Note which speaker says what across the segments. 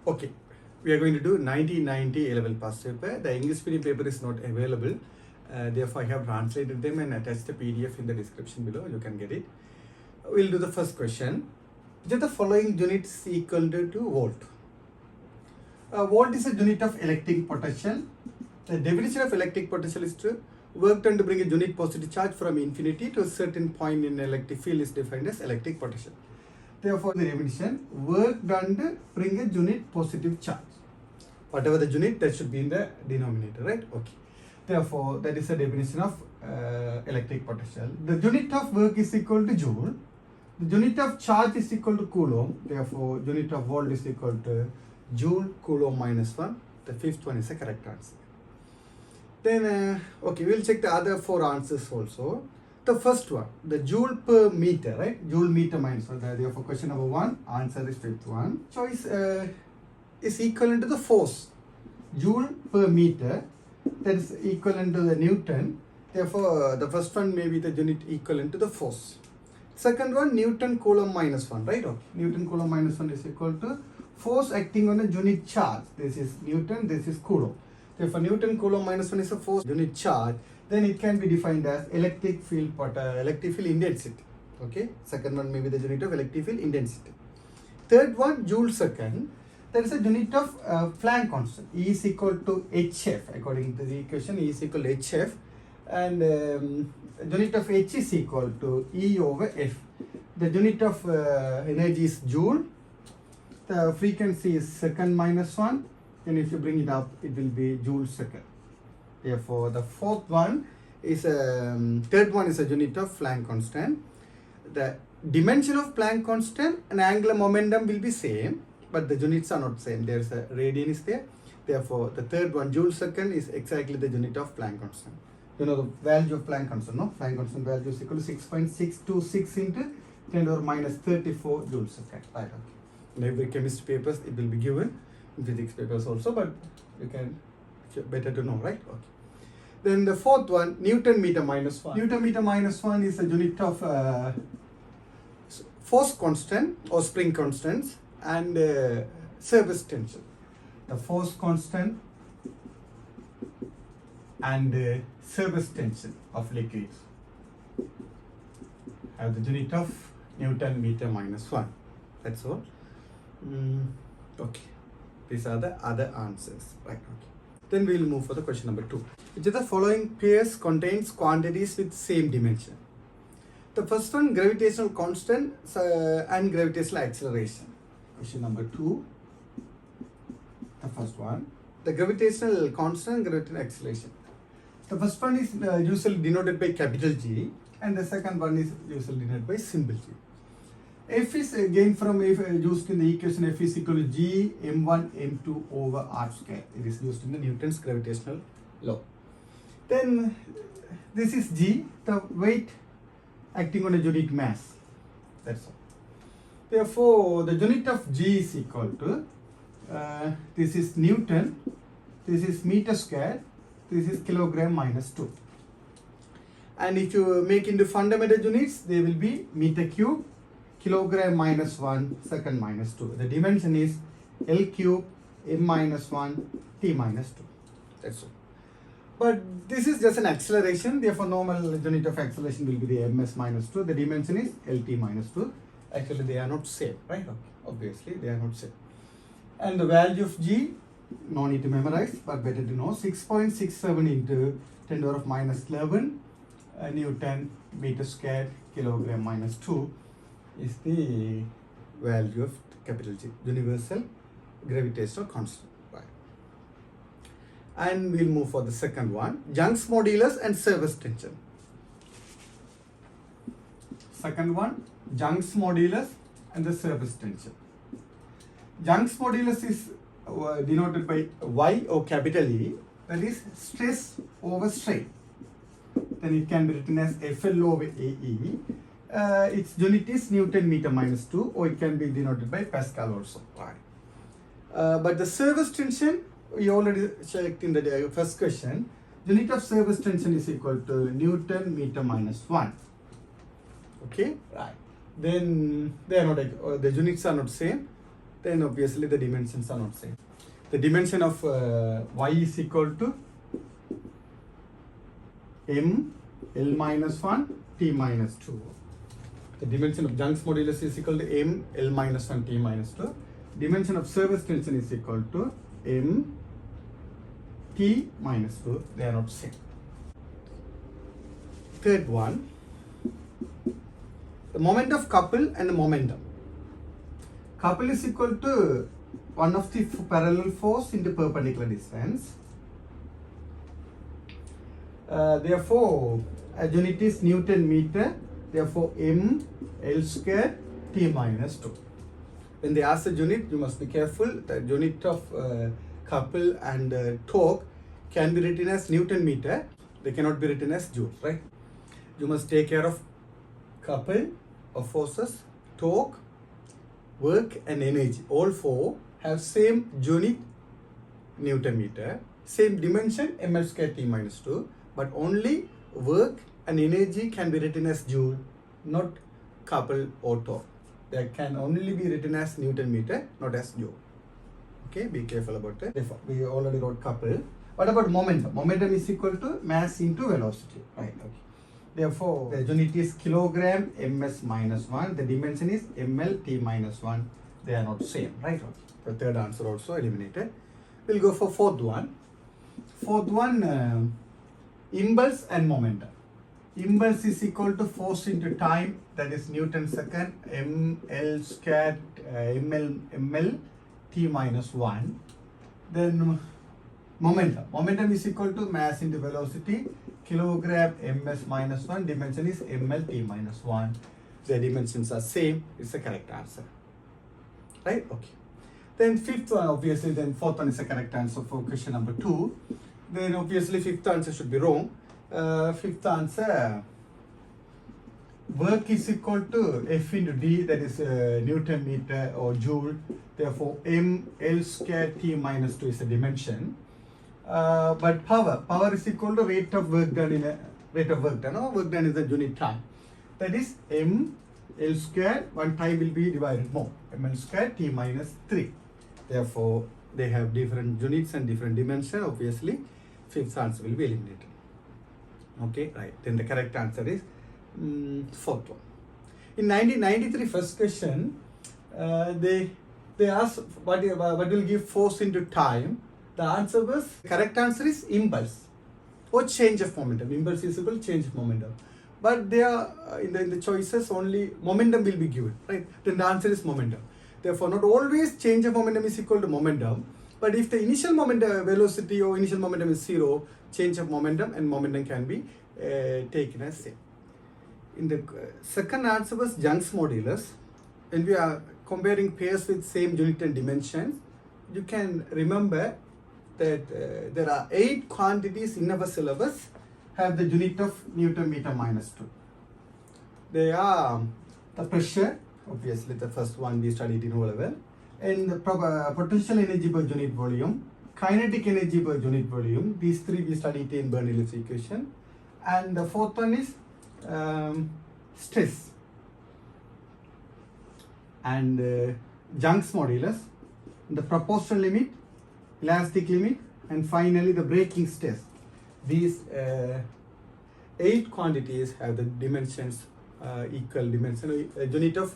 Speaker 1: Okay, we are going to do 1990 A-level past paper. The English medium paper is not available. Therefore, I have translated them and attached the PDF in the description below. You can get it. We'll do the first question. Which of the following units equal to volt? Volt is a unit of electric potential. The definition of electric potential is to work done to bring a unit positive charge from infinity to a certain point in electric field is defined as electric potential. Therefore, the definition, work done to bring a unit positive charge. Whatever the unit, that should be in the denominator, right? Okay. Therefore, that is the definition of electric potential. The unit of work is equal to joule. The unit of charge is equal to coulomb. Therefore, unit of volt is equal to joule coulomb minus 1. The fifth one is the correct answer. Then, okay, we'll check the other four answers also. The first one, the joule per meter, right? Joule meter minus 1. Therefore, question number 1, answer is fifth one. Choice is equivalent to the force. Joule per meter, that is equivalent to the Newton. Therefore, the first one may be the unit equivalent to the force. Second one, Newton Coulomb minus 1, right? Okay. Newton Coulomb minus 1 is equal to force acting on a unit charge. This is Newton, this is Coulomb. Therefore, Newton Coulomb minus 1 is a force unit charge. Then it can be defined as electric field intensity. Okay. Second one may be the unit of electric field intensity. Third one, joule second. There is a unit of Planck constant. E is equal to hf. According to the equation, E is equal to hf. And unit of h is equal to E over f. The unit of energy is joule. The frequency is second minus 1. And if you bring it up, it will be joule second. Therefore, the third one is a unit of Planck constant. The dimension of Planck constant and angular momentum will be same, but the units are not same. There is a radian is there. Therefore, the third one, joule second, is exactly the unit of Planck constant. You know the value of Planck constant, no? Planck constant value is equal to 6.626 into 10 to the minus 34 joule second. Right, okay. In every chemistry papers, it will be given. In physics papers also, but you can better to know, right? Okay. Then the fourth one, Newton meter minus 1. Newton meter minus 1 is a unit of force constant or spring constants and surface tension. The force constant and surface tension of liquids have the unit of Newton meter minus 1. That's all. Okay. These are the other answers, right? Okay. Then we will move for the question number 2. Which of the following pairs contains quantities with same dimension? The first one, gravitational constant and gravitational acceleration. Question number 2. The first one, the gravitational constant and gravitational acceleration. The first one is usually denoted by capital G, and the second one is usually denoted by symbol G. F is again from F used in the equation F is equal to G m1 m2 over r square. It is used in the Newton's gravitational law. Then this is G, the weight acting on a unit mass. That's all. Therefore, the unit of G is equal to this is Newton, this is meter square, this is kilogram minus 2. And if you make into fundamental units, they will be meter cube, kilogram minus 1, second minus 2. The dimension is L cube, m minus 1, t minus 2. That's all. But this is just an acceleration. Therefore, normal unit of acceleration will be the ms minus 2. The dimension is Lt minus 2. Actually, they are not same, right? Okay. Obviously, they are not same. And the value of G, no need to memorize, but better to know. 6.67 into 10 to the minus 11 Newton meter squared kilogram minus 2. Is the value of capital G, universal gravitational constant. Right. And we'll move for the second one, Young's modulus and surface tension. Second one, Young's modulus and the surface tension. Young's modulus is denoted by Y or capital E, that is stress over strain. Then it can be written as FL over AE. Its unit is Newton meter minus 2, or it can be denoted by Pascal also. Right. But the surface tension, we already checked in the first question. Unit of surface tension is equal to Newton meter minus 1. Okay, right. Then they are not, the units are not same. then obviously the dimensions are not same. The dimension of y is equal to m L minus 1 T minus 2. The dimension of Young's modulus is equal to m L minus 1 T minus 2. Dimension of surface tension is equal to m T minus 2. They are not same. Third one, the moment of couple and the momentum. Couple is equal to one of the parallel force into perpendicular distance. Therefore, a unit is Newton meter. Therefore, m L square T minus 2. When they ask the unit, you must be careful. The unit of couple and torque can be written as Newton meter. They cannot be written as joules, right? You must take care of couple of forces, torque, work and energy. All four have same unit Newton meter, same dimension ml square T minus 2, but only work and energy can be written as joule, not couple or torque. They can only be written as Newton meter, not as joule. Okay, be careful about that. Therefore, we already wrote couple. What about momentum? Momentum is equal to mass into velocity, right? Okay. Therefore, the unit is kilogram ms minus 1. The dimension is ml T minus 1. They are not same, right? Okay. The third answer also eliminated. We'll go for fourth one. Fourth one, impulse and momentum. Impulse is equal to force into time, that is Newton second, ml squared ml T minus 1. Then momentum. Momentum is equal to mass into velocity, kilogram ms minus 1, dimension is ml T minus 1. The dimensions are same, it's the correct answer. Right? Okay. Then fifth one, obviously, then fourth one is the correct answer for question number 2. Then obviously fifth answer should be wrong. Fifth answer, work is equal to F into D, that is Newton meter or joule. Therefore, ml square T minus 2 is the dimension. But power is equal to rate of work done in a work done is the unit time. That is ml square, one time will be divided more, ml square T minus 3. Therefore, they have different units and different dimension. Obviously, fifth answer will be eliminated. Okay, right. Then the correct answer is fourth one. In 1993 first question, they asked what will give force into time. The answer was, correct answer is impulse or change of momentum. Impulse is equal to change of momentum. But they are in the choices only momentum will be given, right? Then the answer is momentum. Therefore, not always change of momentum is equal to momentum. But if the initial momentum velocity or initial momentum is 0, change of momentum and momentum can be taken as same. In the second answer was Young's modulus. When we are comparing pairs with same unit and dimensions, you can remember that there are 8 quantities in our syllabus have the unit of Newton meter minus 2. They are the pressure, obviously the first one we studied in O level, and the potential energy per unit volume, kinetic energy per unit volume. These 3 we studied in Bernoulli's equation. And the fourth one is stress. And Young's modulus, the proportional limit, elastic limit, and finally the breaking stress. These 8 quantities have the dimensions, equal dimension, unit of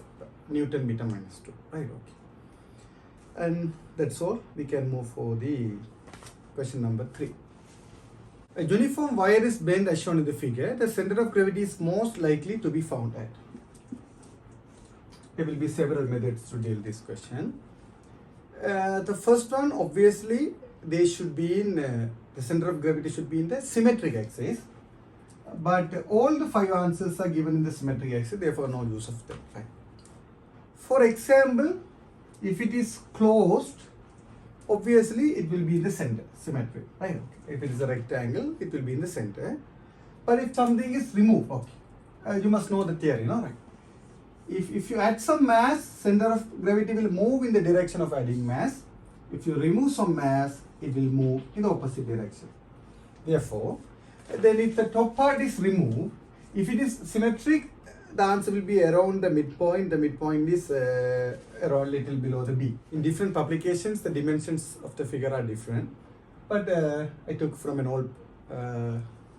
Speaker 1: Newton meter minus 2. Right, okay. And that's all. We can move for the question number 3. A uniform wire is bent as shown in the figure. The center of gravity is most likely to be found at. There will be several methods to deal with this question. The first one, obviously, they should be in the center of gravity should be in the symmetric axis. But all the 5 answers are given in the symmetric axis, therefore no use of them. Right? For example, if it is closed, obviously it will be in the center, symmetric. Right? Okay. If it is a rectangle, it will be in the center. But if something is removed, okay, you must know the theory, no? Right? If you add some mass, center of gravity will move in the direction of adding mass. If you remove some mass, it will move in the opposite direction. Therefore, then if the top part is removed, if it is symmetric, the answer will be around the midpoint. The midpoint is around little below the B. In different publications, the dimensions of the figure are different. But I took from an old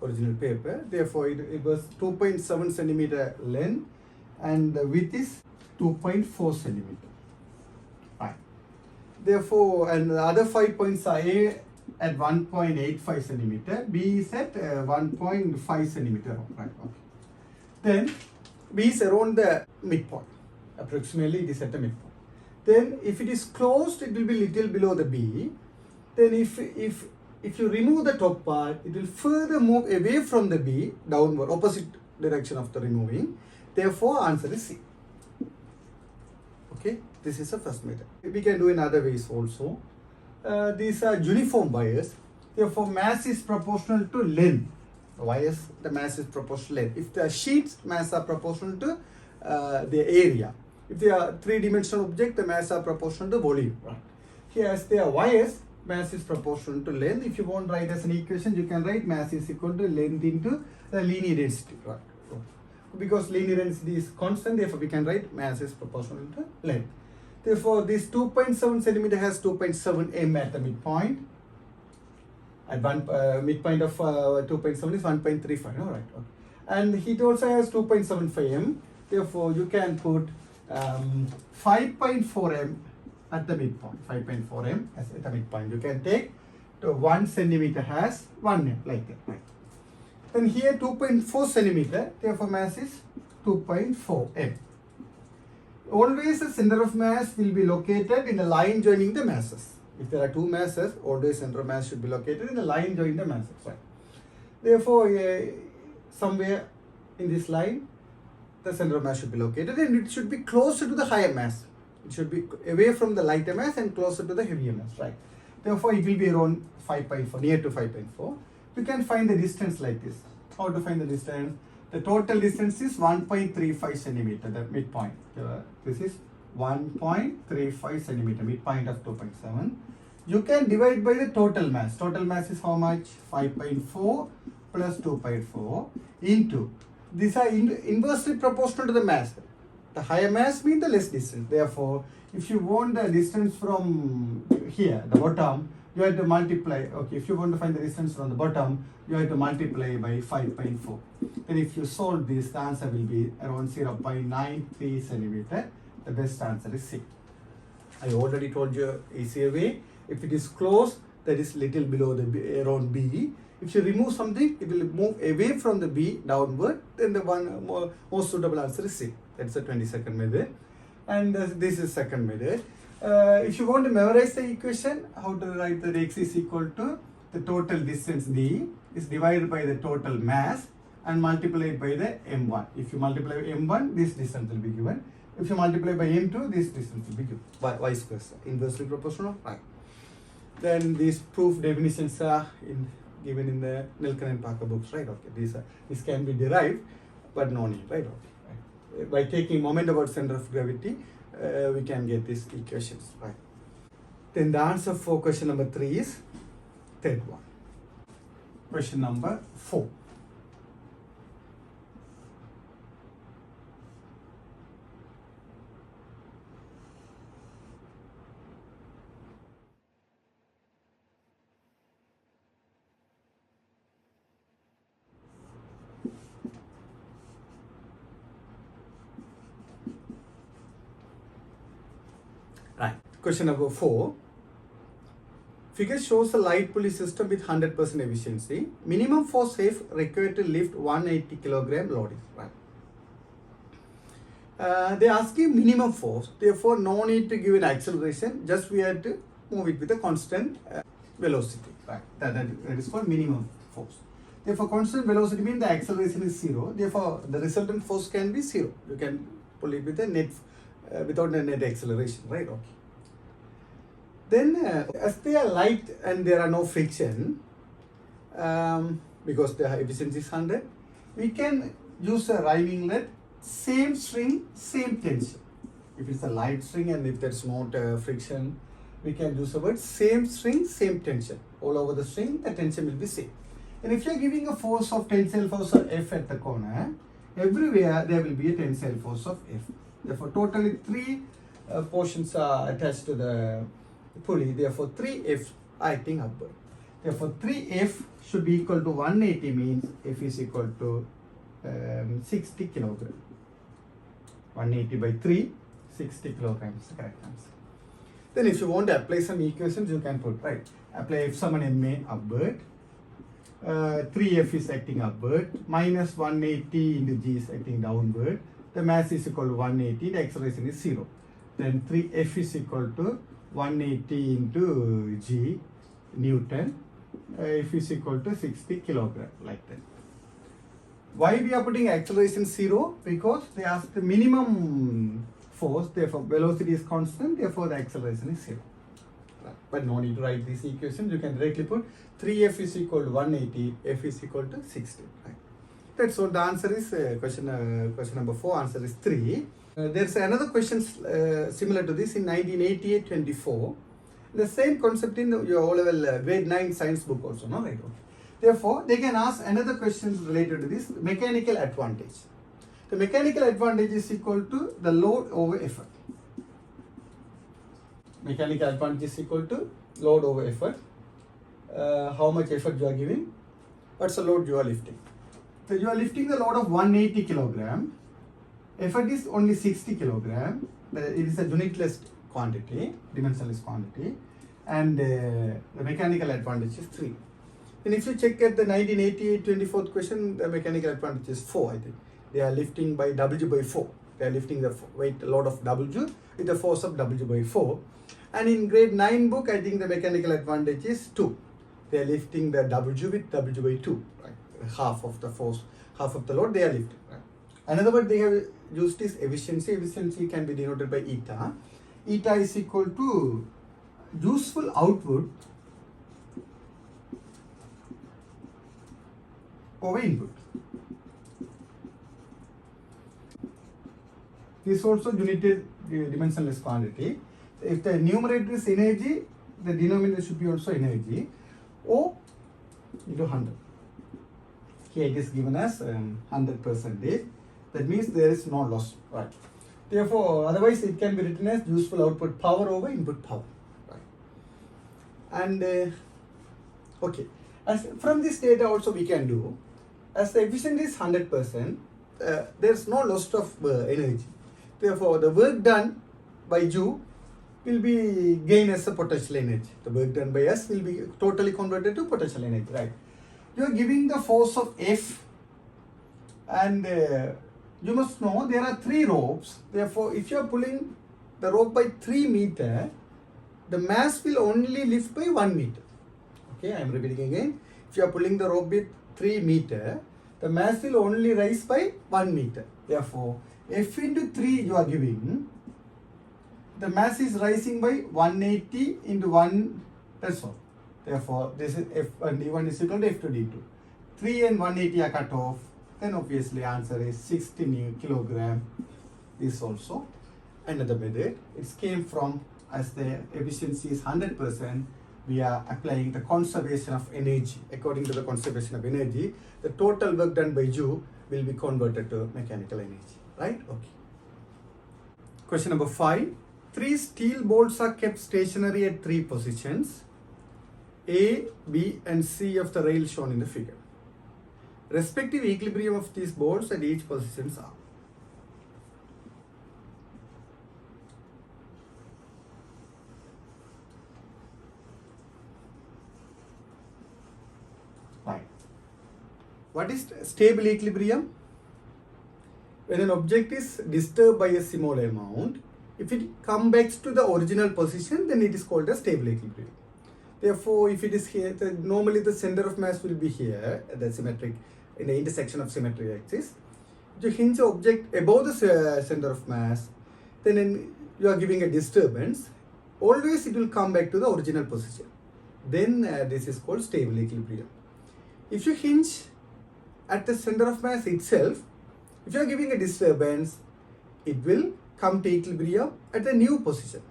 Speaker 1: original paper. Therefore, it was 2.7 centimeter length and the width is 2.4 centimeter. Right. Therefore, and the other 5 points are A at 1.85 centimeter, B is at 1.5 centimeter. Right. Okay. Then B is around the midpoint. Approximately, it is at the midpoint. Then, if it is closed, it will be little below the B. Then, if you remove the top part, it will further move away from the B, downward, opposite direction of the removing. Therefore, answer is C. Okay, this is the first method. We can do in other ways also. These are uniform wires. Therefore, mass is proportional to length. Wires, the mass is proportional to length. If the sheets, mass are proportional to the area. If they are three-dimensional object, the mass are proportional to volume. Right. Here, as they are wires, mass is proportional to length. If you want to write as an equation, you can write mass is equal to length into the linear density. Right. Because linear density is constant, therefore we can write mass is proportional to length. Therefore, this 2.7 centimeter has 2.7 m at the midpoint. At one midpoint of 2.7 is 1.35. No, right? Okay. And it also has 2.75 m. Therefore, you can put 5.4 m at the midpoint. 5.4 m as at the midpoint. You can take to 1 centimeter has 1 m like that. Right. Then here 2.4 centimeter. Therefore, mass is 2.4 m. Always the center of mass will be located in the line joining the masses. If there are two masses, always center of mass should be located in the line joining the masses. Right. Therefore, somewhere in this line, the center of mass should be located and it should be closer to the higher mass. It should be away from the lighter mass and closer to the heavier mass. Right. Therefore, it will be around 5.4, near to 5.4. You can find the distance like this. How to find the distance? The total distance is 1.35 centimeter, the midpoint. This is 1.35 centimeter, midpoint of 2.7. You can divide by the total mass. Total mass is how much? 5.4 plus 2.4 into. These are inversely proportional to the mass. The higher mass means the less distance. Therefore, if you want the distance from here, the bottom, you have to multiply. Okay, if you want to find the distance from the bottom, you have to multiply by 5.4. Then if you solve this, the answer will be around 0.93 centimeter. The best answer is C. I already told you easier way. If it is closed, that is little below the B, around B. If you remove something, it will move away from the B downward. Then the one most suitable answer is C. That's the 22nd method. And this is second method. If you want to memorize the equation, how to write that x is equal to the total distance d is divided by the total mass and multiplied by the m1. If you multiply by m1, this distance will be given. If you multiply by m2, this distance will be given. Vice versa. Inversely proportional. Right. Then these proof definitions are given in the Nelson and Parker books. Right. Okay. This can be derived, but no need. Right. Okay. Right. By taking moment about center of gravity, we can get these equations. Right. Then the answer for question number 3 is third one. Question number 4. Right. Question number 4. Figure shows a light pulley system with 100% efficiency. Minimum force F required to lift 180 kilogram load is right. They are asking minimum force. Therefore, no need to give an acceleration. Just we have to move it with a constant velocity. Right. That is called minimum force. Therefore, constant velocity means the acceleration is 0. Therefore, the resultant force can be 0. You can pull it with a net without a net acceleration. Right. Okay. Then, as they are light and there are no friction, because the efficiency is 100, we can use a rhyming let same string, same tension. If it's a light string and if there's not friction, we can use the word same string, same tension. All over the string, the tension will be same. And if you're giving a force of tensile force of F at the corner, everywhere there will be a tensile force of F. Therefore, totally 3 portions are attached to the pulley. Therefore, 3F acting upward. Therefore, 3F should be equal to 180 means F is equal to 60 kilogram. 180 by 3, 60 kilograms, the correct answer. Then if you want to apply some equations, you can put, right, apply F sum and MA upward, 3F is acting upward, minus 180 into G is acting downward, the mass is equal to 180, the acceleration is 0. Then 3F is equal to 180 into G, Newton, F is equal to 60 kilogram, like that. Why we are putting acceleration 0? Because they ask the minimum force, therefore velocity is constant, therefore the acceleration is 0. Right. But no need to write these equations, you can directly put 3F is equal to 180, F is equal to 60. Right. That's all. The answer is question number 4, answer is 3. There's another question similar to this in 1988-24. The same concept in your O-level grade 9 science book also, no? Right? Okay. Therefore, they can ask another questions related to this mechanical advantage. The mechanical advantage is equal to the load over effort. Mechanical advantage is equal to load over effort. How much effort you are giving? What's the load you are lifting? So you are lifting the load of 180 kilogram. Effort is only 60 kilogram. It is a unitless quantity, dimensionless quantity, and the mechanical advantage is 3. Then if you check at the 1988-24 question, the mechanical advantage is 4, I think. They are lifting by W by 4. They are lifting the weight load of W with the force of W by 4. And in grade 9 book, I think the mechanical advantage is 2. They are lifting the W with W by 2, right? Half of the force, half of the load they are lifting. Right? Another word they have used is efficiency. Efficiency can be denoted by eta. Eta is equal to useful output over input. This also united dimensionless quantity. If the numerator is energy, the denominator should be also energy. O into 100. Here it is given as 100%. That means there is no loss, right? Therefore, otherwise it can be written as useful output power over input power, right? And okay, as from this data also we can do, as the efficiency is 100%, there is no loss of energy. Therefore, the work done by you will be gained as a potential energy. The work done by us will be totally converted to potential energy, right? You are giving the force of F, and you must know there are 3 ropes. Therefore, if you are pulling the rope by 3 meters, the mass will only lift by 1 meter. Okay, I am repeating again. If you are pulling the rope with 3 meters, the mass will only rise by 1 meter. Therefore, F into 3 you are giving, the mass is rising by 180 into 1, that's all. Therefore, this is F and D1 is equal to F to D2. 3 and 180 are cut off. Then obviously answer is 60 kilogram. This also another method. It came from, as the efficiency is 100%, we are applying the conservation of energy. According to the conservation of energy, the total work done by you will be converted to mechanical energy, right? Okay. Question number 5. 3 steel bolts are kept stationary at 3 positions, A, B and C of the rail shown in the figure. Respective equilibrium of these bolts at each positions are. Right. What is stable equilibrium? When an object is disturbed by a small amount, if it comes back to the original position, then it is called a stable equilibrium. Therefore, if it is here, normally the center of mass will be here, the symmetric, in the intersection of symmetry axis. If you hinge the object above the center of mass, then you are giving a disturbance. Always it will come back to the original position. Then this is called stable equilibrium. If you hinge at the center of mass itself, if you are giving a disturbance, it will come to equilibrium at the new position,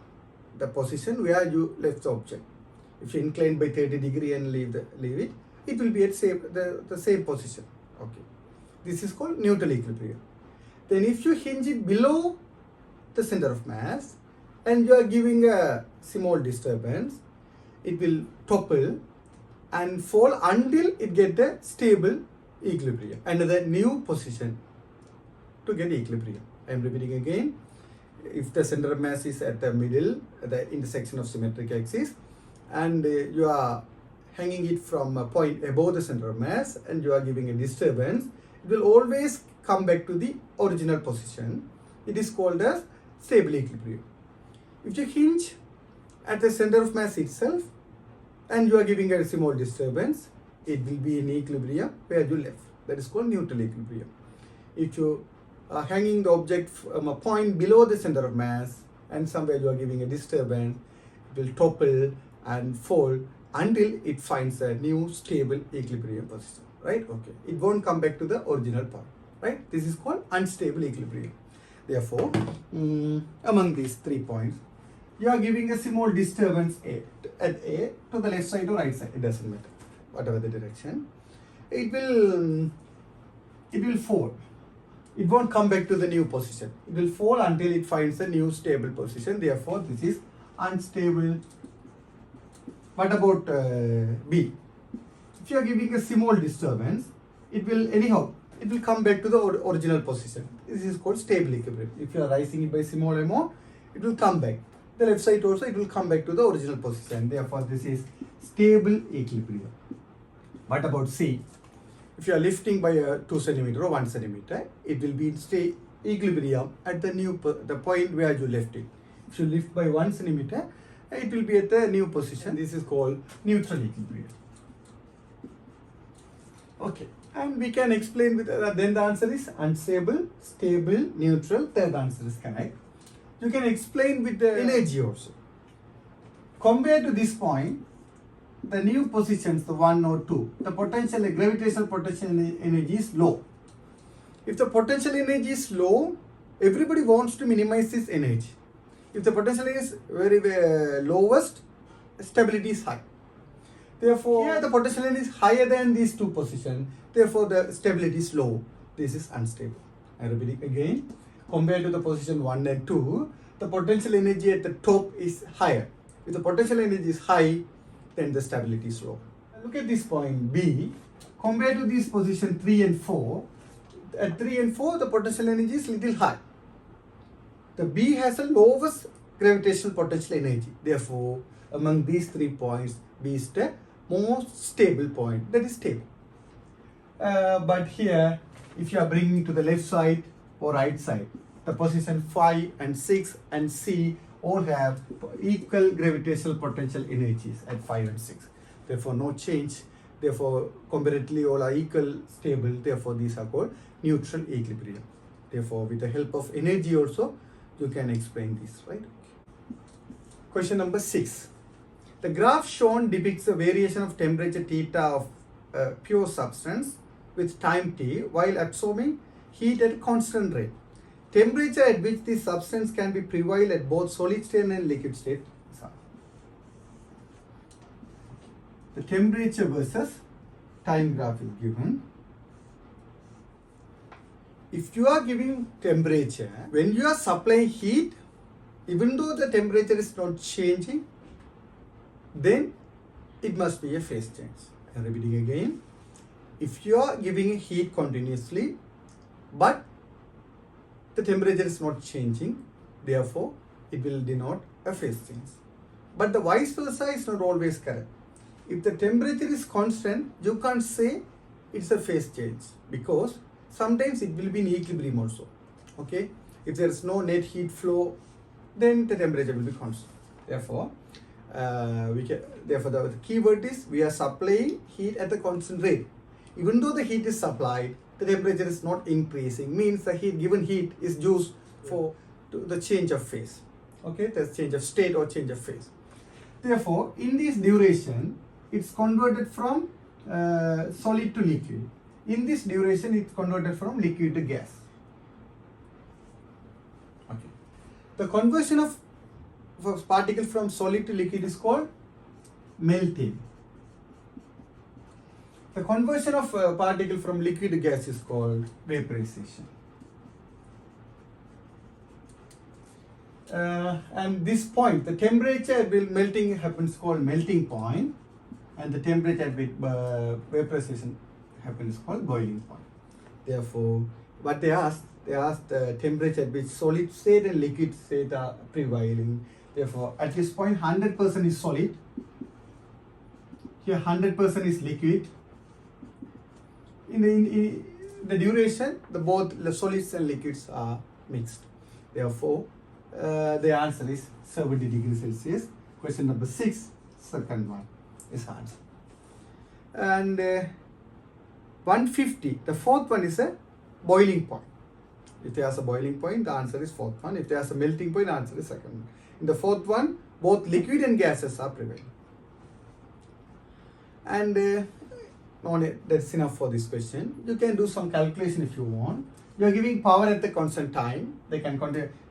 Speaker 1: the position where you left the object. If you incline by 30 degrees and leave it, it will be at the same position. Okay. This is called neutral equilibrium. Then if you hinge it below the center of mass and you are giving a small disturbance, it will topple and fall until it get a stable equilibrium and the new position to get equilibrium. I am repeating again. If the center of mass is at the middle, at the intersection of symmetric axis, and you are hanging it from a point above the center of mass and you are giving a disturbance, it will always come back to the original position. It is called as stable equilibrium. If you hinge at the center of mass itself and you are giving a small disturbance, it will be in equilibrium where you left. That is called neutral equilibrium. If you are hanging the object from a point below the center of mass and somewhere you are giving a disturbance, it will topple and fall until it finds a new stable equilibrium position, right? Okay, it won't come back to the original point, right? This is called unstable equilibrium. Therefore, among these 3 points, you are giving a small disturbance at A to the left side or right side, it doesn't matter, whatever the direction. It will fall. It won't come back to the new position. It will fall until it finds a new stable position. Therefore, this is unstable. What about B? If you are giving a small disturbance, it will come back to the original position. This is called stable equilibrium. If you are raising it by small amount, it will come back. The left side also, it will come back to the original position. Therefore, this is stable equilibrium. What about C? If you are lifting by 2 cm or 1 cm, it will be in equilibrium at the point where you left it. If you lift by 1 cm, it will be at the new position. This is called neutral equilibrium. Okay, and we can explain with then the answer is unstable, stable, neutral. Third answer is correct. You can explain with the energy also. Compared to this point, the new positions, the 1 or 2, the gravitational potential energy is low. If the potential energy is low, everybody wants to minimize this energy. If the potential is very lowest, stability is high. Therefore, here the potential energy is higher than these 2 positions. Therefore, the stability is low. This is unstable. I repeat it again. Compared to the position 1 and 2, the potential energy at the top is higher. If the potential energy is high, then the stability is low. Look at this point B. Compared to this position 3 and 4, at 3 and 4, the potential energy is little high. The B has the lowest gravitational potential energy. Therefore, among these 3 points, B is the most stable point. That is stable. But here, if you are bringing to the left side or right side, the position 5 and 6 and C all have equal gravitational potential energies at 5 and 6. Therefore, no change. Therefore, comparatively all are equal, stable. Therefore, these are called neutral equilibrium. Therefore, with the help of energy also, you can explain this, right? Question number 6. The graph shown depicts the variation of temperature theta of pure substance with time t while absorbing heat at a constant rate. Temperature at which this substance can be prevail at both solid state and liquid state. The temperature versus time graph is given. If you are giving temperature, when you are supplying heat, even though the temperature is not changing, then it must be a phase change. I am repeating again. If you are giving heat continuously, but the temperature is not changing, therefore it will denote a phase change. But the vice versa is not always correct. If the temperature is constant, you can't say it's a phase change because sometimes it will be in equilibrium also. Okay, if there is no net heat flow, then the temperature will be constant. Therefore, the keyword is we are supplying heat at a constant rate. Even though the heat is supplied, the temperature is not increasing, means the given heat is used for the change of phase. Okay, the change of state or change of phase. Therefore, in this duration, it's converted from solid to liquid. In this duration, it's converted from liquid to gas. Okay. The conversion of particle from solid to liquid is called melting. The conversion of a particle from liquid to gas is called vaporization. And this point, the temperature at which melting happens called melting point, and the temperature at which vaporization happens called boiling point. Therefore, what they asked the temperature at which solid state and liquid state are prevailing. Therefore, at this point 100% is solid, here 100% is liquid. In the duration, both the solids and liquids are mixed. Therefore, the answer is 70 degrees Celsius. Question number 6, second one is answer. And 150, the fourth one is a boiling point. If there is a boiling point, the answer is fourth one. If there is a melting point, the answer is second one. In the fourth one, both liquid and gases are prevailing. And that's enough for this question. You can do some calculation if you want. You are giving power at the constant time. They can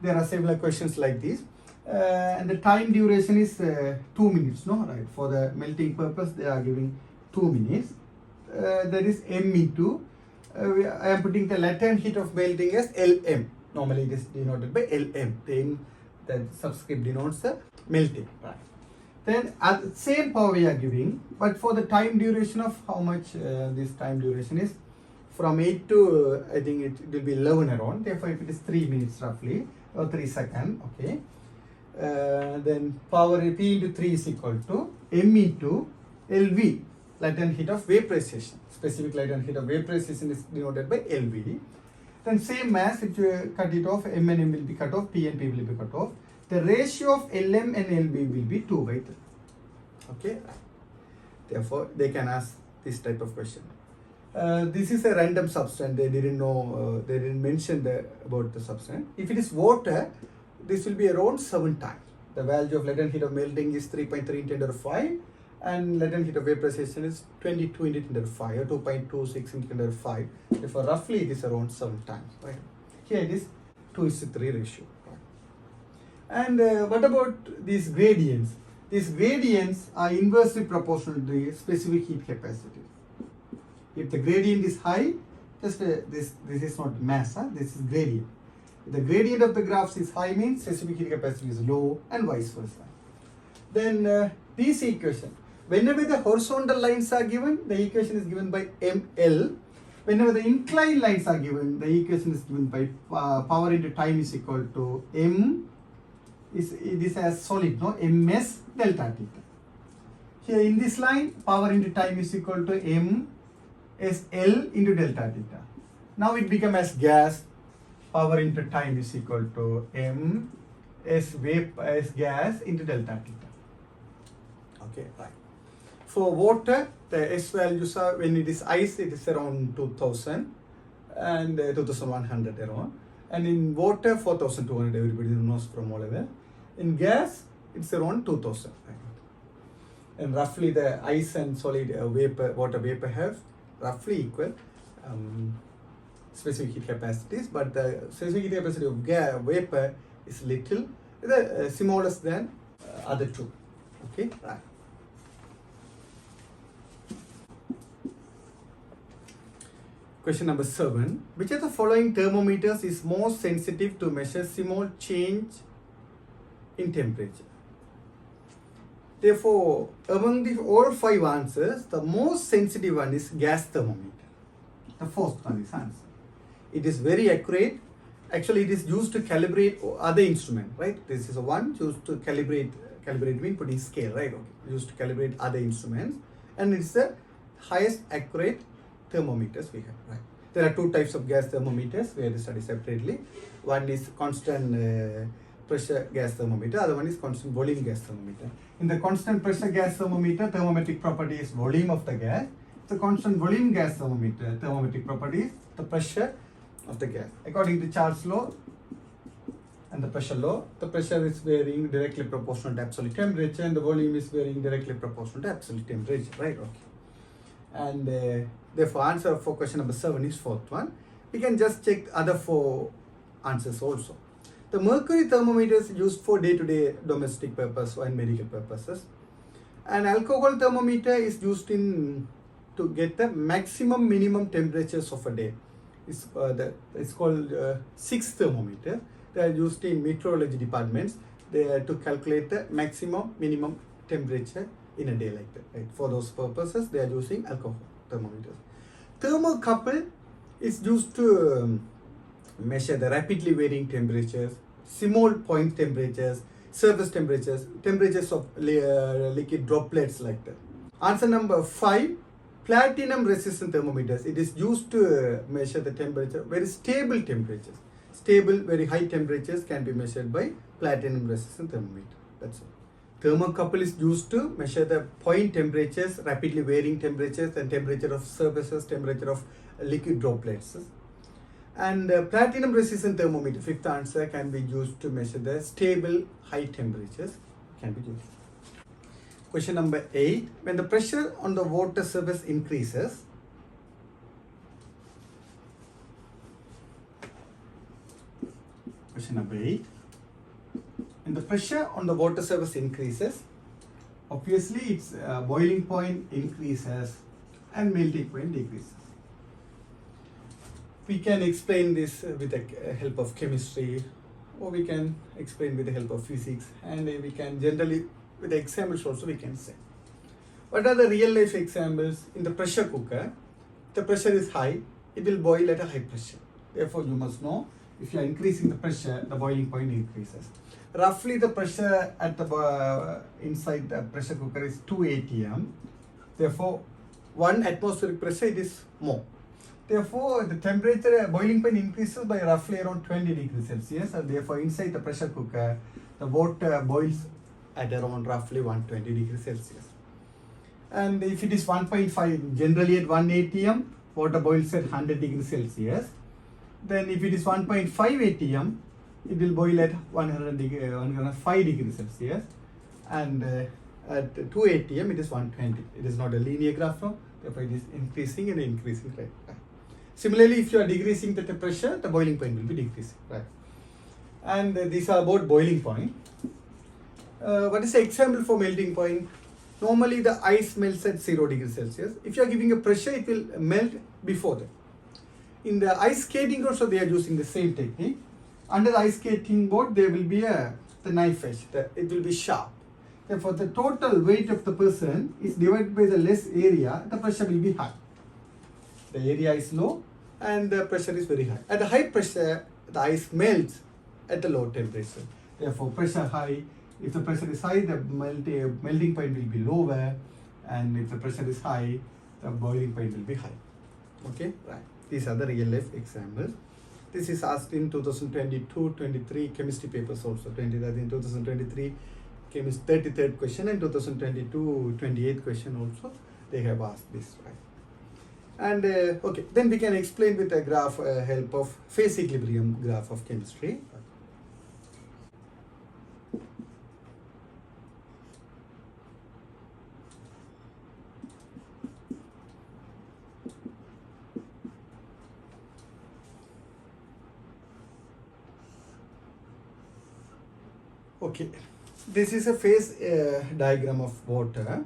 Speaker 1: there are several questions like this. And the time duration is 2 minutes, no? Right. For the melting purpose, they are giving 2 minutes. That is m into, I am putting the latent heat of melting as Lm. Normally it is denoted by Lm. The subscript denotes the melting. Right. Then at the same power we are giving, but for the time duration of how much this time duration is, from 8 to, I think it will be 11 around. Therefore, if it is 3 minutes roughly, or 3 seconds, okay. Then power P into 3 is equal to m into Lv, latent heat of vaporization. Specific latent heat of vaporization is denoted by Lv. Then same mass, if you cut it off, m and m will be cut off, p and p will be cut off. The ratio of Lm and Lv will be 2/3. Okay. Therefore, they can ask this type of question. This is a random substance. They didn't know. They didn't mention about the substance. If it is water, this will be around 7 times. The value of latent heat of melting is 3.3 into 10⁵, and latent heat of vaporization is 22 into 10⁵, or 2.26 into 10⁵. Therefore, roughly it is around 7 times. Right. Here it is 2:3 ratio. And what about these gradients? These gradients are inversely proportional to the specific heat capacity. If the gradient is high, just this is not mass, this is gradient. If the gradient of the graphs is high, means specific heat capacity is low, and vice versa. Then this equation, whenever the horizontal lines are given, the equation is given by ml. Whenever the inclined lines are given, the equation is given by power into time is equal to m. It is as solid, no? ms delta theta. Here in this line, power into time is equal to m s L into delta theta. Now it becomes as gas, power into time is equal to m s gas into delta theta. Okay, right. For water, the S values are, when it is ice, it is around 2000 and 2100 around. And in water, 4200, everybody knows from all level. In gas, it's around 2000. And roughly the ice and solid water vapor have roughly equal specific heat capacities, but the specific heat capacity of vapor is little, smallest than other two. Okay, right. Question number 7. Which of the following thermometers is more sensitive to measure small change in temperature? Therefore, among all 5 answers, the most sensitive one is gas thermometer. The first one is answer. It is very accurate. Actually, it is used to calibrate other instrument, right? This is a one used to calibrate means putting scale, right? Okay. Used to calibrate other instruments, and it's the highest accurate thermometers we have, right? There are 2 types of gas thermometers where they study separately. One is constant pressure gas thermometer, other one is constant volume gas thermometer. In the constant pressure gas thermometer, thermometric property is volume of the gas. The constant volume gas thermometer, thermometric property is the pressure of the gas. According to Charles' law and the pressure law, the pressure is varying directly proportional to absolute temperature, and the volume is varying directly proportional to absolute temperature, right? Okay. And therefore, answer for question number 7 is 4th one. We can just check other 4 answers also. The mercury thermometer is used for day-to-day domestic purpose and medical purposes. And alcohol thermometer is used in to get the maximum minimum temperatures of a day. It's called 6 thermometer. They are used in meteorology departments. They are to calculate the maximum minimum temperature in a day like that. Right? For those purposes, they are using alcohol thermometers. Thermocouple is used to measure the rapidly varying temperatures, small point temperatures, surface temperatures, temperatures of liquid droplets like that. Answer number 5, platinum resistant thermometers. It is used to measure the temperature, very stable temperatures. Stable, very high temperatures can be measured by platinum resistant thermometer. That's all. Thermocouple is used to measure the point temperatures, rapidly varying temperatures, and temperature of surfaces, temperature of liquid droplets. And platinum resistant thermometer, fifth answer, can be used to measure the stable high temperatures. Can be used. Question number 8. When the pressure on the water surface increases, question number 8. When the pressure on the water surface increases, obviously its boiling point increases and melting point decreases. We can explain this with the help of chemistry, or we can explain with the help of physics, and we can generally with the examples also we can say. What are the real life examples? In the pressure cooker, the pressure is high, it will boil at a high pressure. Therefore, you must know if you are increasing the pressure, the boiling point increases. Roughly the pressure at the inside the pressure cooker is 2 atm. Therefore, 1 atmospheric pressure, it is more. Therefore, the temperature boiling point increases by roughly around 20 degrees Celsius, and therefore inside the pressure cooker, the water boils at around roughly 120 degrees Celsius. And if it is 1.5, generally at 1 atm, water boils at 100 degrees Celsius. Then if it is 1.5 atm, it will boil at 105 degrees Celsius. And at 2 atm, it is 120. It is not a linear graph now, therefore it is increasing and increasing, right? Similarly, if you are decreasing the pressure, the boiling point will be decreasing, right? And these are about boiling point. What is the example for melting point? Normally the ice melts at 0 degrees Celsius. If you are giving a pressure, it will melt before that. In the ice skating also they are using the same technique. Under the ice skating board there will be the knife edge, it will be sharp. Therefore the total weight of the person is divided by the less area, the pressure will be high. The area is low and the pressure is very high. At the high pressure, the ice melts at a low temperature. Therefore pressure high. If the pressure is high, the melting point will be lower, and if the pressure is high, the boiling point will be high. Okay, right. These are the real life examples. This is asked in 2022-23 chemistry papers also. In 2023 chemistry 33rd question and 2022 28th question also they have asked this, right? And okay, then we can explain with a graph help of phase equilibrium graph of chemistry. Okay, this is a phase diagram of water.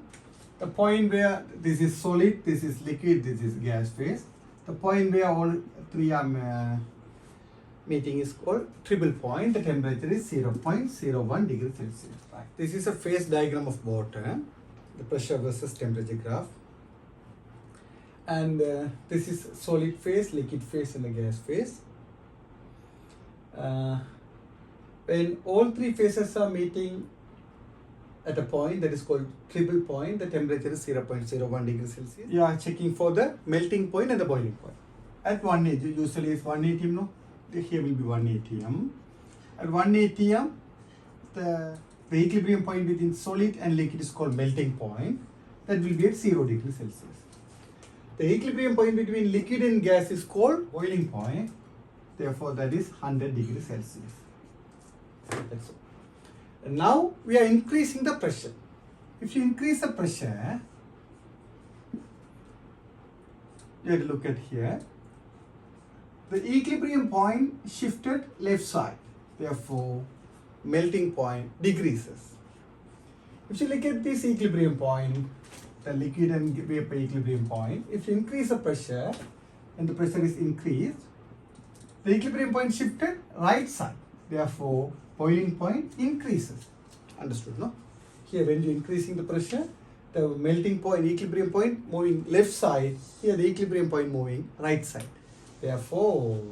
Speaker 1: The point where this is solid, this is liquid, this is gas phase. The point where all three are meeting is called triple point. The temperature is 0.01 degrees Celsius. Right. This is a phase diagram of water, the pressure versus temperature graph. And this is solid phase, liquid phase, and the gas phase. When all three phases are meeting at a point that is called triple point, the temperature is 0.01 degrees Celsius. You are checking for the melting point and the boiling point. At 1 atm, usually it's 1 atm, no? Here will be 1 atm. At 1 atm, the equilibrium point between solid and liquid is called melting point. That will be at 0 degrees Celsius. The equilibrium point between liquid and gas is called boiling point. Therefore, that is 100 degrees Celsius. That's all. And now we are increasing the pressure. If you increase the pressure, you have to look at here. The equilibrium point shifted left side. Therefore, melting point decreases. If you look at this equilibrium point, the liquid and vapor equilibrium point. If you increase the pressure and the pressure is increased, the equilibrium point shifted right side. Therefore, boiling point increases. Understood, no? Here when you increasing the pressure, the melting point, equilibrium point moving left side. Here the equilibrium point moving right side. Therefore,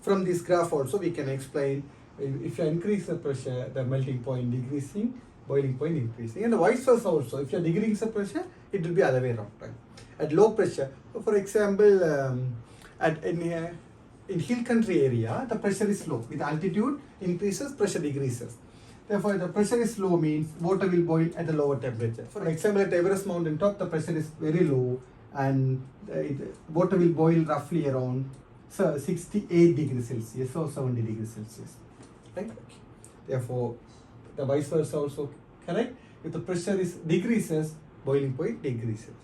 Speaker 1: from this graph also we can explain, if you increase the pressure, the melting point decreasing, boiling point increasing, and the vice versa also. If you are decreasing the pressure, it will be other way around. Right? At low pressure, for example, in hill country area, the pressure is low. With altitude increases, pressure decreases. Therefore, the pressure is low means water will boil at a lower temperature. For example, at Everest mountain top, the pressure is very low and water will boil roughly around 68 degrees Celsius or 70 degrees Celsius. Right? Okay. Therefore, the vice versa also correct. If the pressure is decreases, boiling point decreases.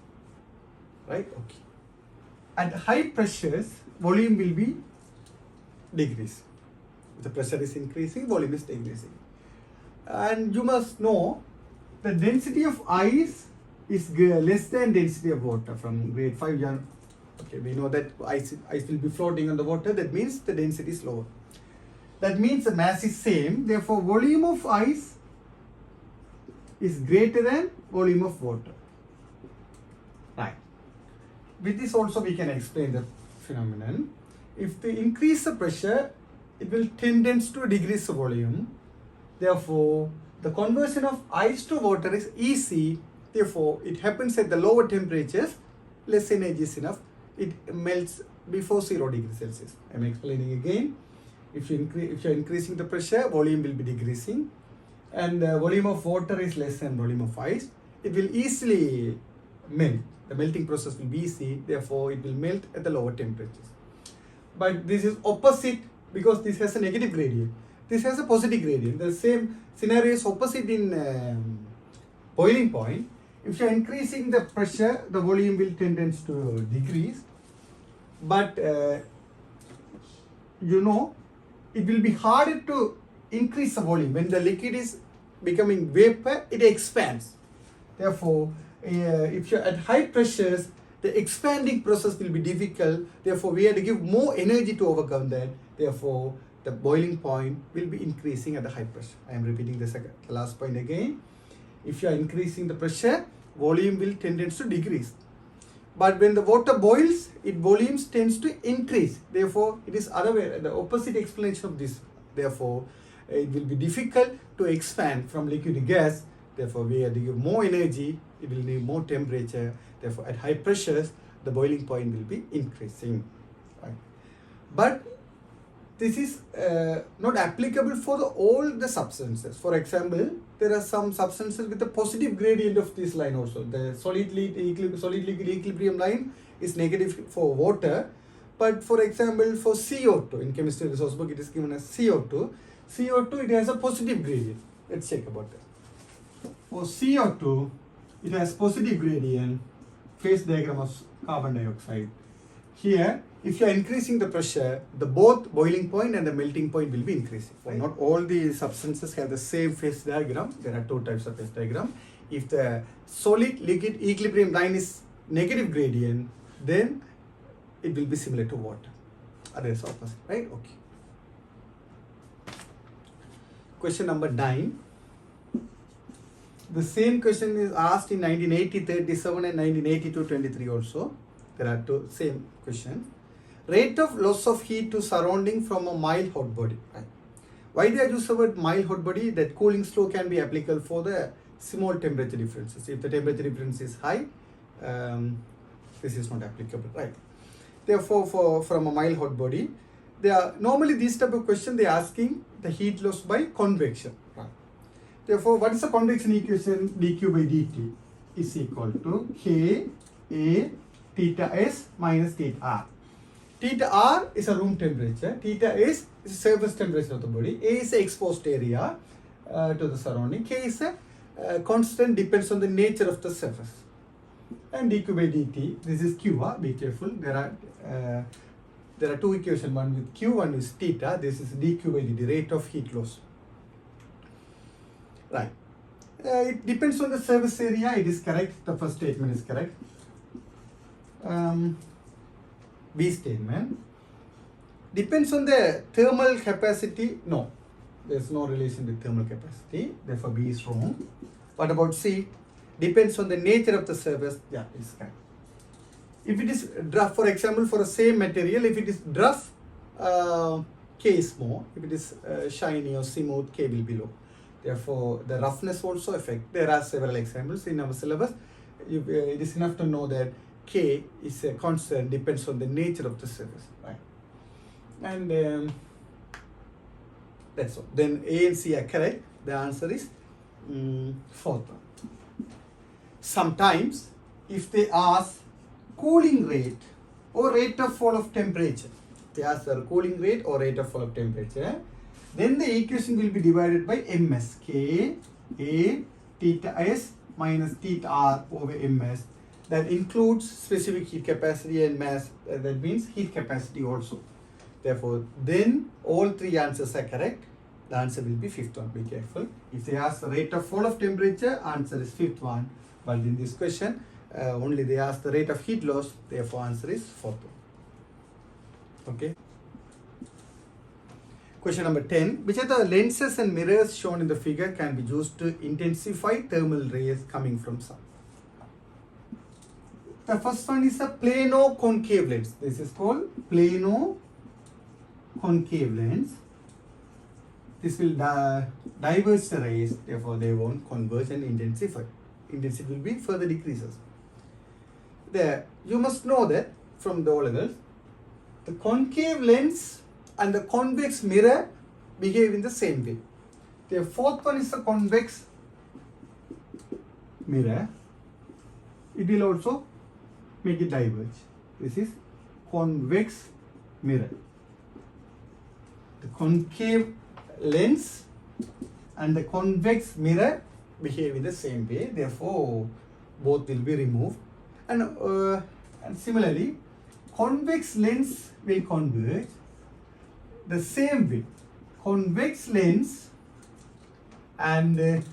Speaker 1: Right? Okay. At high pressures, volume will be decrease. If the pressure is increasing, volume is decreasing. And you must know the density of ice is less than density of water from grade 5. Okay, we know that ice will be floating on the water. That means the density is lower. That means the mass is same. Therefore, volume of ice is greater than volume of water. Right. With this also we can explain the phenomenon. If they increase the pressure, it will tendence to decrease the volume. Therefore, the conversion of ice to water is easy. Therefore, it happens at the lower temperatures, less energy is enough. It melts before 0 degrees Celsius. I am explaining again. If you are increasing the pressure, volume will be decreasing, and the volume of water is less than volume of ice. It will easily melt. The melting process will be easy. Therefore, it will melt at the lower temperatures. But this is opposite because this has a negative gradient. This has a positive gradient. The same scenario is opposite in boiling point. If you are increasing the pressure, the volume will tend to decrease. But you know, it will be harder to increase the volume. When the liquid is becoming vapor, it expands. Therefore, if you're at high pressures, the expanding process will be difficult. Therefore, we have to give more energy to overcome that. Therefore, the boiling point will be increasing at the high pressure. I am repeating the last point again. If you are increasing the pressure, volume will tend to decrease. But when the water boils, its volumes tends to increase. Therefore, it is other way, the opposite explanation of this. Therefore, it will be difficult to expand from liquid to gas. Therefore, we have to give more energy. It will need more temperature. Therefore, at high pressures, the boiling point will be increasing. Right? But this is not applicable for all the substances. For example, there are some substances with a positive gradient of this line also. The solid liquid equilibrium line is negative for water. But for example, for CO2, in chemistry resource book it is given as CO2. CO2, it has a positive gradient. Let's check about that. For CO2, it has positive gradient, phase diagram of carbon dioxide. Here, if you are increasing the pressure, the both boiling point and the melting point will be increasing. Right? Not all the substances have the same phase diagram. There are two types of phase diagram. If the solid liquid equilibrium line is negative gradient, then it will be similar to water. Others opposite, right? Okay. Question number 9. The same question is asked in 1980, 37 and 1982, 23 also. There are two same questions. Rate of loss of heat to surrounding from a mild hot body. Right? Why they use the word mild hot body? That cooling law can be applicable for the small temperature differences. If the temperature difference is high, this is not applicable, right? Therefore, from a mild hot body, they are normally this type of question they are asking the heat loss by convection. Right? Therefore, what is the convection equation? dq by dt is equal to K A theta S minus theta R. Theta R is a room temperature. Theta S is the surface temperature of the body. A is the exposed area to the surrounding. K is a constant, depends on the nature of the surface. And dq by dt, this is Q. Be careful. There are two equations. One with Q, one is theta. This is dq by dt, rate of heat loss. Right. It depends on the surface area. It is correct. The first statement is correct. B statement. Depends on the thermal capacity. No, there's no relation with thermal capacity. Therefore, B is wrong. What about C? Depends on the nature of the surface. Yeah, it's correct. If it is rough, for example, for the same material, if it is rough, K is more. If it is shiny or smooth, K will be low. Therefore, the roughness also affect. There are several examples in our syllabus. It is enough to know that K is a constant, depends on the nature of the surface, right? And that's all. Then A and C are correct. The answer is fourth one. Sometimes, if they ask cooling rate or rate of fall of temperature, they ask the cooling rate or rate of fall of temperature, then the equation will be divided by ms, K, A, theta S minus theta R over ms. That includes specific heat capacity and mass. That means heat capacity also. Therefore, then all three answers are correct. The answer will be fifth one. Be careful. If they ask the rate of fall of temperature, answer is fifth one. But in this question, only they ask the rate of heat loss. Therefore, answer is fourth one. Okay. Question number 10. Which of the lenses and mirrors shown in the figure can be used to intensify thermal rays coming from sun? The first one is a plano-concave lens. This is called plano-concave lens. This will diverge the rays, therefore they won't converge and intensify. Intensity will be further decreases. There, you must know that from the O-levels, the concave lens and the convex mirror behave in the same way. The fourth one is the convex mirror. It will also make it diverge. This is convex mirror. The concave lens and the convex mirror behave in the same way. Therefore, both will be removed. And similarly, convex lens will converge the same way. Convex lens and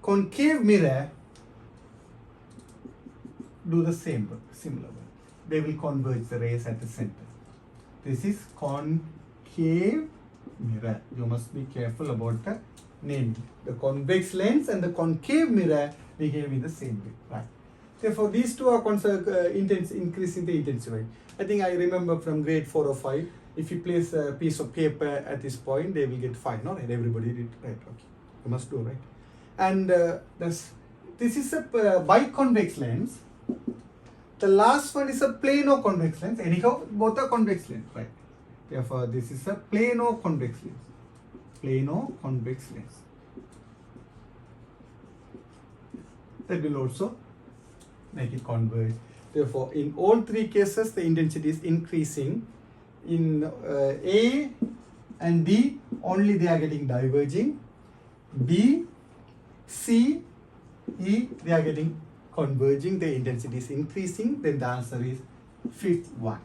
Speaker 1: concave mirror do the same work, similar work. They will converge the rays at the center. This is concave mirror. You must be careful about the name. The convex lens and the concave mirror behave in the same way, right? Therefore, these two are increasing the intensity. I think I remember from grade 4 or 5, if you place a piece of paper at this point, they will get 5, no? Right? Everybody did, right? Okay. You must do, right? And this is a biconvex lens. The last one is a plano-convex lens. Anyhow, both are convex lens, right? Therefore, this is a plano-convex lens. Plano-convex lens. That will also make it converge. Therefore, in all three cases, the intensity is increasing. In A and D, only they are getting diverging. B, C, E, they are getting converging. The intensity is increasing. Then the answer is fifth one.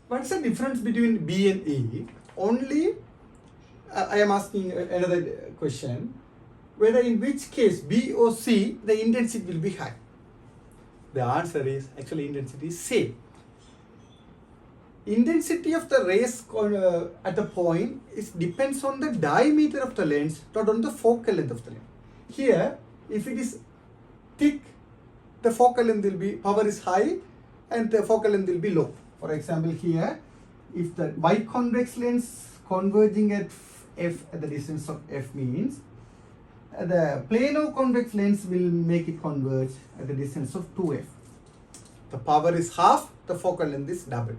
Speaker 1: What's the difference between B and E? Only, I am asking another question, whether in which case B or C, the intensity will be high. The answer is actually intensity is same. Intensity of the rays at the point depends on the diameter of the lens, not on the focal length of the lens. Here, if it is thick, the focal length will be, power is high and the focal length will be low. For example, here, if the biconvex lens converging at F at the distance of F means, the plano-convex lens will make it converge at the distance of 2F. The power is half, the focal length is double.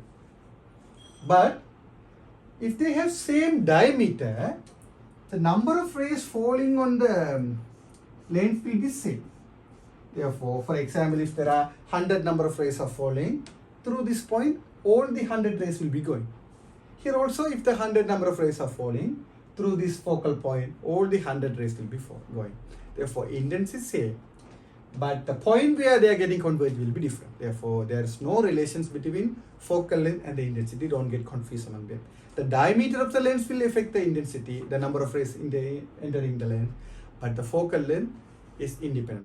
Speaker 1: But if they have same diameter, the number of rays falling on the lens will be same. Therefore, for example, if there are 100 number of rays are falling, through this point, all the 100 rays will be going. Here also, if the 100 number of rays are falling, through this focal point, all the 100 rays will be going. Therefore, intensity is same. But the point where they are getting converged will be different. Therefore, there is no relations between focal length and the intensity. Don't get confused among them. The diameter of the lens will affect the intensity, the number of rays entering the lens. but the focal length is independent.